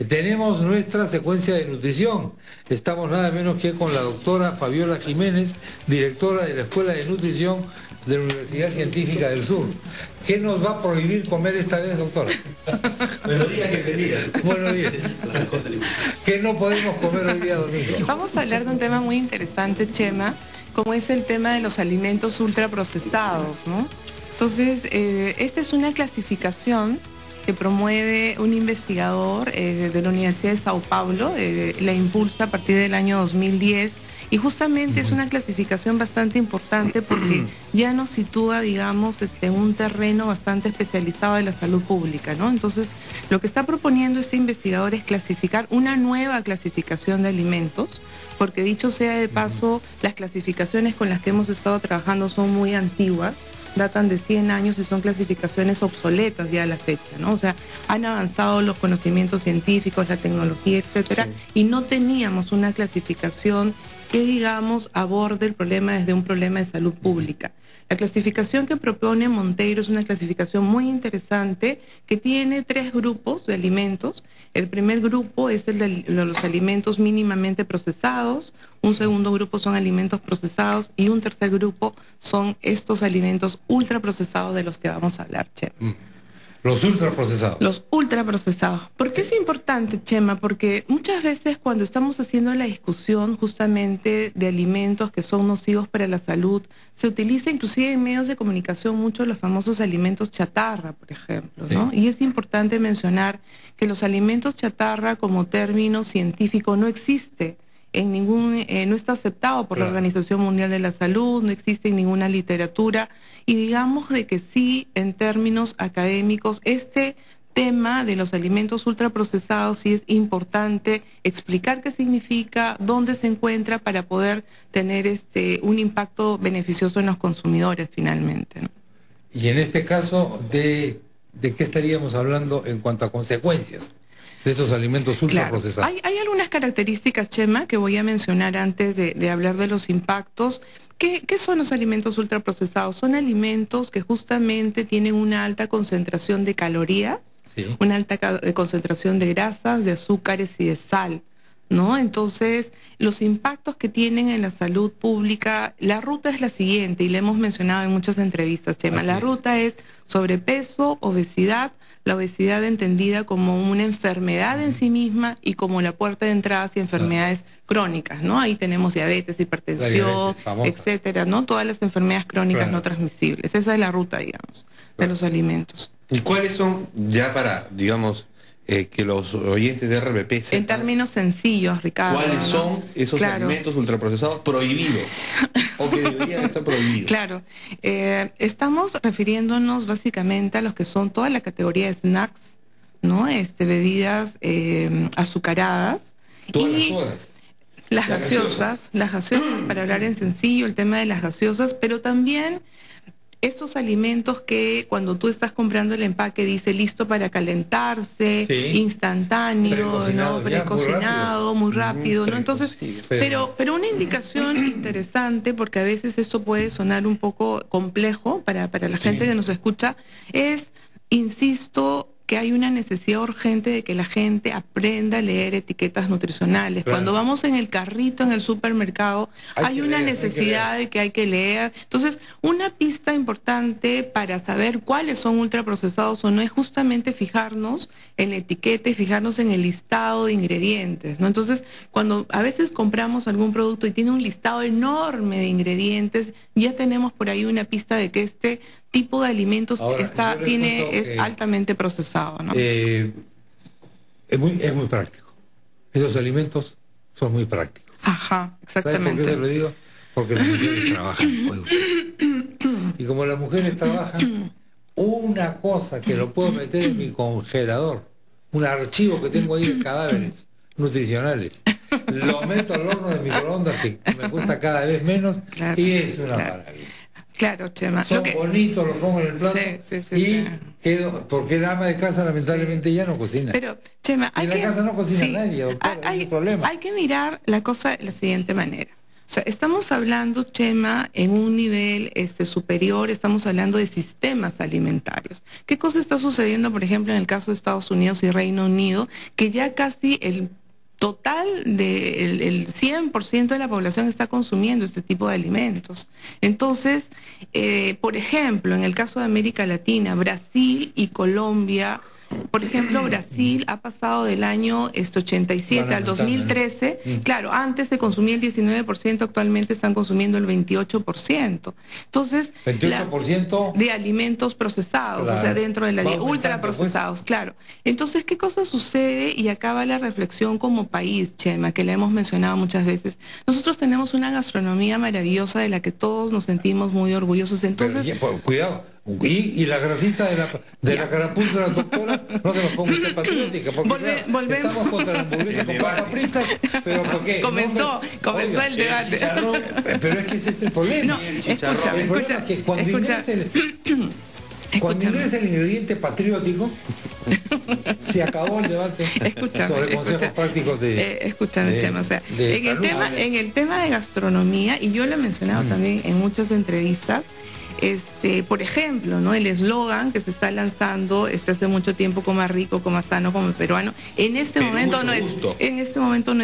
Tenemos nuestra secuencia de nutrición. Estamos nada menos que con la doctora Fabiola Jiménez, directora de la Escuela de Nutrición de la Universidad Científica del Sur. ¿Qué nos va a prohibir comer esta vez, doctora? Buenos días, bienvenida. Buenos días. ¿Qué no podemos comer hoy día domingo? Vamos a hablar de un tema muy interesante, Chema, como es el tema de los alimentos ultraprocesados, ¿no? Entonces, esta es una clasificación que promueve un investigador de la Universidad de Sao Paulo, la impulsa a partir del año 2010, y justamente es una clasificación bastante importante porque ya nos sitúa, digamos, en un terreno bastante especializado de la salud pública, ¿no? Entonces, lo que está proponiendo este investigador es clasificar una nueva clasificación de alimentos, porque dicho sea de paso, las clasificaciones con las que hemos estado trabajando son muy antiguas, datan de 100 años y son clasificaciones obsoletas ya a la fecha, ¿no? O sea, han avanzado los conocimientos científicos, la tecnología, etcétera, y no teníamos una clasificación que, digamos, aborde el problema desde un problema de salud pública. La clasificación que propone Monteiro es una clasificación muy interesante que tiene 3 grupos de alimentos. El primer grupo es el de los alimentos mínimamente procesados, un segundo grupo son alimentos procesados y un tercer grupo son estos alimentos ultraprocesados de los que vamos a hablar, Chema. Los ultraprocesados. Los ultraprocesados. ¿Por qué es importante, Chema? Porque muchas veces cuando estamos haciendo la discusión justamente de alimentos que son nocivos para la salud, se utiliza inclusive en medios de comunicación mucho los famosos alimentos chatarra, por ejemplo, ¿no? Sí. Y es importante mencionar que los alimentos chatarra como término científico no existe en ningún, no está aceptado por la Organización Mundial de la Salud, no existe en ninguna literatura, y digamos de que sí, en términos académicos, este tema de los alimentos ultraprocesados sí es importante explicar qué significa, dónde se encuentra para poder tener un impacto beneficioso en los consumidores finalmente, ¿no? Y en este caso, ¿de qué estaríamos hablando en cuanto a consecuencias de estos alimentos ultraprocesados? Claro. Hay algunas características, Chema, que voy a mencionar antes de hablar de los impactos. ¿Qué son los alimentos ultraprocesados? Son alimentos que justamente tienen una alta concentración de calorías, sí, una alta concentración de grasas, de azúcares y de sal, ¿no? Entonces, los impactos que tienen en la salud pública, la ruta es la siguiente, y la hemos mencionado en muchas entrevistas, Chema. La ruta es sobrepeso, obesidad, la obesidad entendida como una enfermedad en sí misma y como la puerta de entrada hacia enfermedades crónicas, ¿no? Ahí tenemos diabetes, hipertensión, etcétera, ¿no? Todas las enfermedades crónicas no transmisibles. Esa es la ruta, digamos, de los alimentos. ¿Y cuáles son, ya para, digamos, que los oyentes de RBP sepan, en términos sencillos, Ricardo, cuáles son esos alimentos ultraprocesados prohibidos o que deberían estar prohibidos? Claro, estamos refiriéndonos básicamente a los que son toda la categoría de snacks, ¿no? Bebidas azucaradas. Todas las sodas. Las gaseosas, para hablar en sencillo, el tema de las gaseosas, pero también estos alimentos que cuando tú estás comprando el empaque dice listo para calentarse, sí, instantáneo, precocinado, muy rápido, ¿no? Entonces, pero una indicación interesante, porque a veces esto puede sonar un poco complejo para la gente que nos escucha, es, insisto, que hay una necesidad urgente de que la gente aprenda a leer etiquetas nutricionales. Claro. Cuando vamos en el carrito, en el supermercado, hay una necesidad de que hay que leer. Entonces, una pista importante para saber cuáles son ultraprocesados o no es justamente fijarnos en la etiqueta y fijarnos en el listado de ingredientes, ¿no? Entonces, cuando a veces compramos algún producto y tiene un listado enorme de ingredientes, ya tenemos por ahí una pista de que este tipo de alimentos es altamente procesado, ¿no? Es muy práctico. Esos alimentos son muy prácticos. Ajá, exactamente. ¿Sabes por qué se lo digo? Porque las mujeres trabajan. Y como las mujeres trabajan, una cosa que lo puedo meter en mi congelador, un archivo que tengo ahí de cadáveres nutricionales, lo meto al horno de microondas, que me cuesta cada vez menos, y es una maravilla. Claro, Chema. Son bonitos, los pongo en el plato y quedo, porque el ama de casa lamentablemente ya no cocina. Pero, Chema, en la casa no cocina nadie, doctor, ese es el problema. Hay que mirar la cosa de la siguiente manera. O O sea, estamos hablando, Chema, en un nivel superior, estamos hablando de sistemas alimentarios. ¿Qué cosa está sucediendo, por ejemplo, en el caso de Estados Unidos y Reino Unido, que ya casi el total el 100% de la población está consumiendo este tipo de alimentos? Entonces, por ejemplo, en el caso de América Latina, Brasil y Colombia, por ejemplo, Brasil ha pasado del año 87 al 2013, claro, antes se consumía el 19%, actualmente están consumiendo el 28%. Entonces, 28% de alimentos procesados, claro, o sea, dentro de la ultraprocesados, pues. Claro. Entonces, ¿qué cosa sucede? Y acá va la reflexión como país, Chema, que la hemos mencionado muchas veces. Nosotros tenemos una gastronomía maravillosa de la que todos nos sentimos muy orgullosos. Entonces, pero, cuidado. Y la grasita de la carapuza de la doctora, no se nos ponga usted patriótica, porque estamos contra la hamburguesa con papas fritas, pero ¿por qué? Comenzó el debate. Pero es que ese es el problema. No, el problema es que cuando ingresa el ingrediente patriótico, se acabó el debate sobre consejos prácticos escúchame, Chema, o sea, en el tema de gastronomía, y yo lo he mencionado también en muchas entrevistas, por ejemplo, ¿no? El eslogan que se está lanzando hace mucho tiempo, coma rico, coma sano, como peruano, en este momento no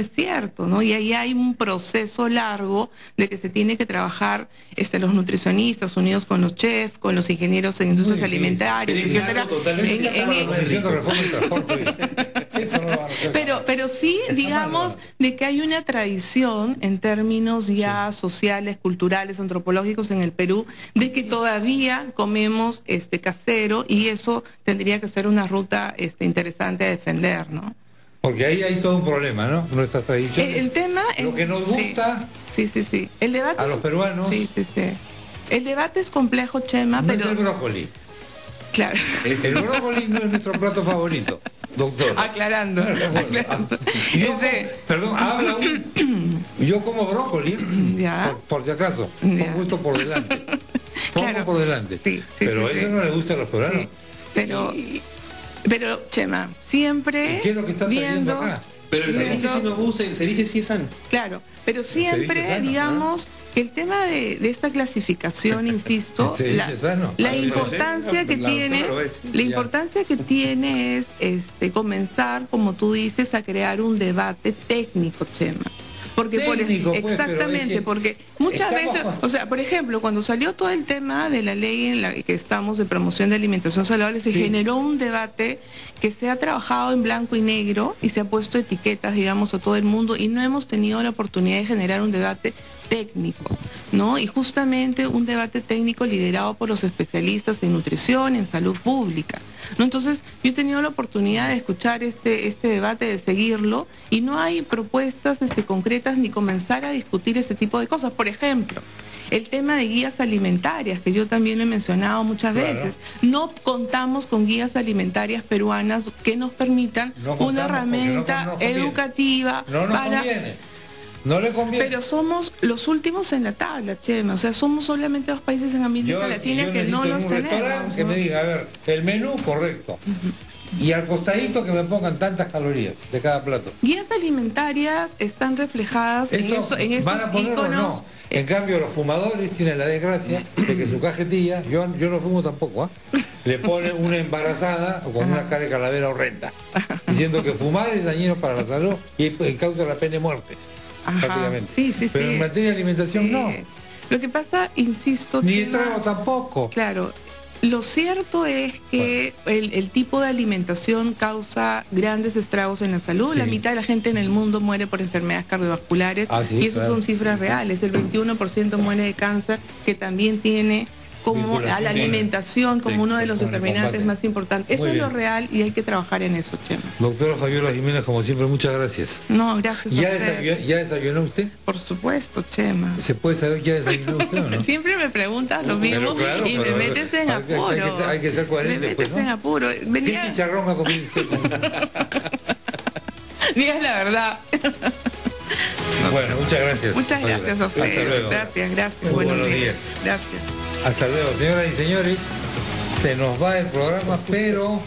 es cierto, ¿no? Y ahí hay un proceso largo de que se tiene que trabajar los nutricionistas unidos con los chefs, con los ingenieros en industrias alimentarias, etcétera. Pero sí, digamos, de que hay una tradición en términos ya sociales, culturales, antropológicos en el Perú, de que todavía comemos casero, y eso tendría que ser una ruta interesante a defender, ¿no? Porque ahí hay todo un problema, ¿no? Nuestras tradiciones. El tema lo que nos gusta sí. El debate a los peruanos. Sí. El debate es complejo, Chema, no pero... es el brócoli. Claro. El brócoli no es nuestro plato favorito, doctor. Aclarando. Perdón, habla yo como brócoli, por si acaso, con gusto por delante. Claro. Por delante. Pero eso no le gusta a los peruanos. Sí. Pero, Chema, siempre... ¿Y qué es lo que están trayendo acá? Pero el ceviche sí nos gusta, el ceviche sí es sano. Claro, pero siempre, digamos, que el tema de esta clasificación, insisto, la importancia que tiene es comenzar, como tú dices, a crear un debate técnico, Chema. Porque exactamente, porque muchas veces, o sea, por ejemplo, cuando salió todo el tema de la ley en la que estamos de promoción de alimentación saludable, se generó un debate que se ha trabajado en blanco y negro y se ha puesto etiquetas, digamos, a todo el mundo, y no hemos tenido la oportunidad de generar un debate técnico, ¿no? Y justamente un debate técnico liderado por los especialistas en nutrición, en salud pública, ¿no? Entonces, yo he tenido la oportunidad de escuchar este debate, de seguirlo, y no hay propuestas concretas ni comenzar a discutir este tipo de cosas. Por ejemplo, el tema de guías alimentarias, que yo también he mencionado muchas veces. No contamos con guías alimentarias peruanas que nos permitan una herramienta educativa para... No le conviene. Pero somos los últimos en la tabla, Chema. O sea, somos solamente 2 países en América Latina que no los tenemos, ¿no? Que me diga, a ver, el menú correcto. Y al costadito que me pongan tantas calorías de cada plato. Guías alimentarias están reflejadas en estos íconos. No. En cambio, los fumadores tienen la desgracia de que su cajetilla, yo no fumo tampoco, le pone una embarazada o con una cara de calavera horrenda, diciendo que fumar es dañino para la salud y causa la pena de muerte. Sí. Pero en materia de alimentación no. Lo que pasa, insisto, ni el trago tampoco. Claro. Lo cierto es que el tipo de alimentación causa grandes estragos en la salud. La mitad de la gente en el mundo muere por enfermedades cardiovasculares, y eso son cifras reales. El 21% muere de cáncer, que también tiene como a la alimentación como uno de los determinantes más importantes. Eso es lo real y hay que trabajar en eso, Chema. Doctora Fabiola Jiménez, como siempre, muchas gracias. No, gracias a usted. ¿Ya desayunó usted? Por supuesto, Chema. ¿Se puede saber ya desayunó usted o no? Siempre me preguntas lo mismo, y me metes en apuro. Hay que ser coherente. Me metes en apuro. ¿Qué chicharrón ha comido usted? Diga la verdad. Bueno, muchas gracias. Muchas gracias a ustedes. Hasta luego. Gracias. Buenos días. Gracias. Hasta luego, señoras y señores. Se nos va el programa, pero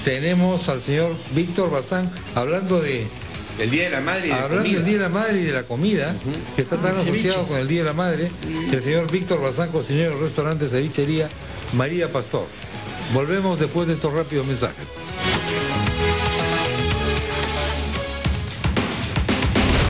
tenemos al señor Víctor Bazán hablando de El Día de la Madre y de la Hablando comida. del Día de la Madre y de la comida, que está tan asociado con el Día de la Madre, el señor Víctor Bazán, cocinero del restaurante Cevichería María Pastor. Volvemos después de estos rápidos mensajes.